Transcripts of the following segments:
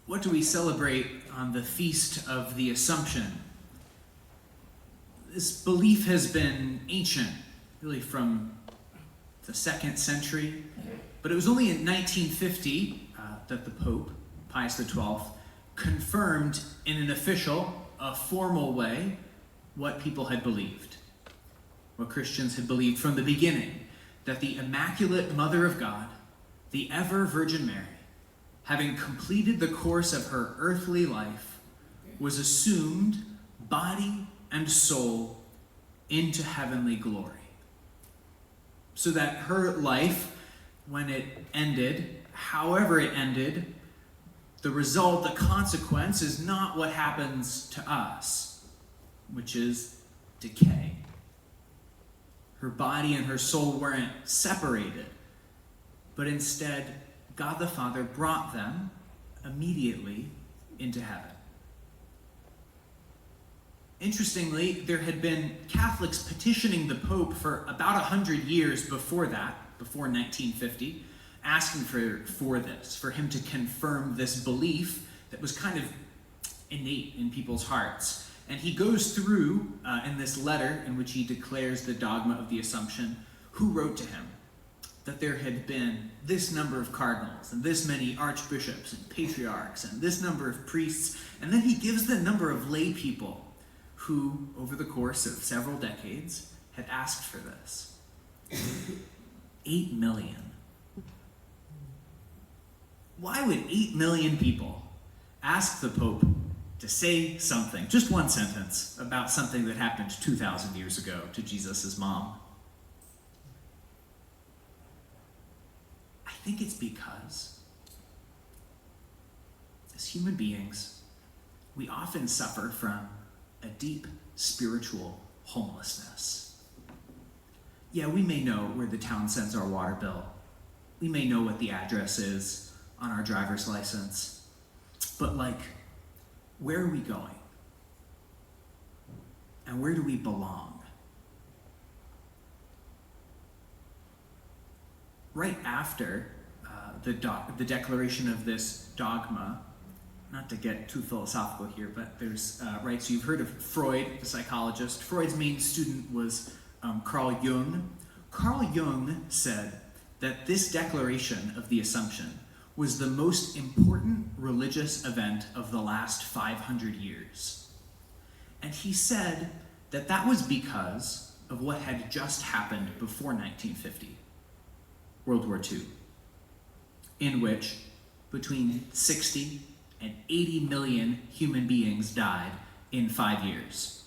What do we celebrate on the Feast of the Assumption? This belief has been ancient, really from the 2nd century, but it was only in 1950 that the Pope, Pius XII, confirmed in an official, a formal way, what people had believed, what Christians had believed from the beginning, that the Immaculate Mother of God, the ever Virgin Mary, having completed the course of her earthly life, was assumed, body and soul, into heavenly glory. So that her life, when it ended, however it ended, the result, the consequence, is not what happens to us, which is decay. Her body and her soul weren't separated, but instead, God the Father brought them immediately into heaven. Interestingly, there had been Catholics petitioning the Pope for about 100 years before that, before 1950, asking for this, for him to confirm this belief that was kind of innate in people's hearts. And he goes through, in this letter in which he declares the dogma of the Assumption, who wrote to him that there had been this number of cardinals and this many archbishops and patriarchs and this number of priests. And then he gives the number of lay people who, over the course of several decades, had asked for this. 8 million. Why would 8 million people ask the Pope to say something, just one sentence, about something that happened 2,000 years ago to Jesus' mom? I think it's because, as human beings, we often suffer from a deep spiritual homelessness. Yeah, we may know where the town sends our water bill. We may know what the address is on our driver's license. But where are we going? And where do we belong? Right after the declaration of this dogma, not to get too philosophical here, but there's, so you've heard of Freud, the psychologist. Freud's main student was Carl Jung. Carl Jung said that this declaration of the Assumption was the most important religious event of the last 500 years. And he said that that was because of what had just happened before 1950, World War II, in which between 60 and 80 million human beings died in 5 years.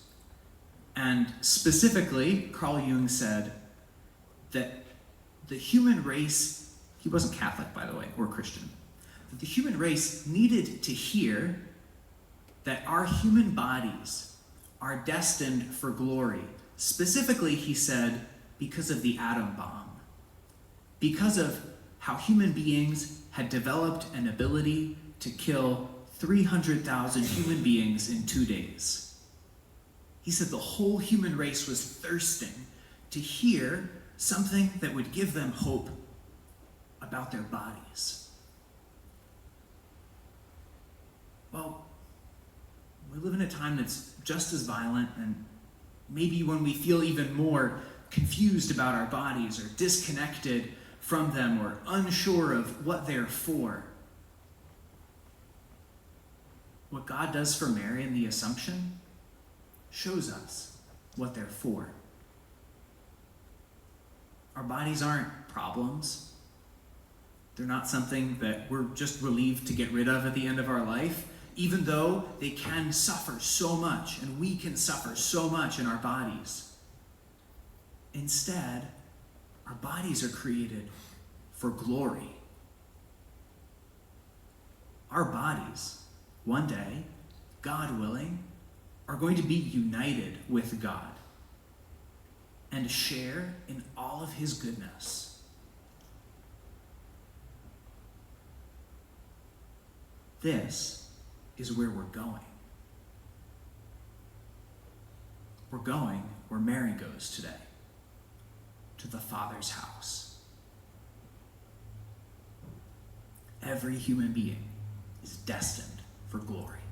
And specifically, Carl Jung said that the human race, he wasn't Catholic, by the way, or Christian, that the human race needed to hear that our human bodies are destined for glory. Specifically, he said, because of the atom bomb. Because of how human beings had developed an ability to kill 300,000 human beings in 2 days. He said the whole human race was thirsting to hear something that would give them hope about their bodies. Well, we live in a time that's just as violent, and maybe when we feel even more confused about our bodies or disconnected from them or unsure of what they're for. What God does for Mary in the Assumption shows us what they're for. Our bodies aren't problems. They're not something that we're just relieved to get rid of at the end of our life, even though they can suffer so much, and we can suffer so much in our bodies. Instead, our bodies are created for glory. Our bodies, one day, God willing, are going to be united with God and share in all of his goodness. This is where we're going. We're going where Mary goes today, to the Father's house. Every human being is destined for glory.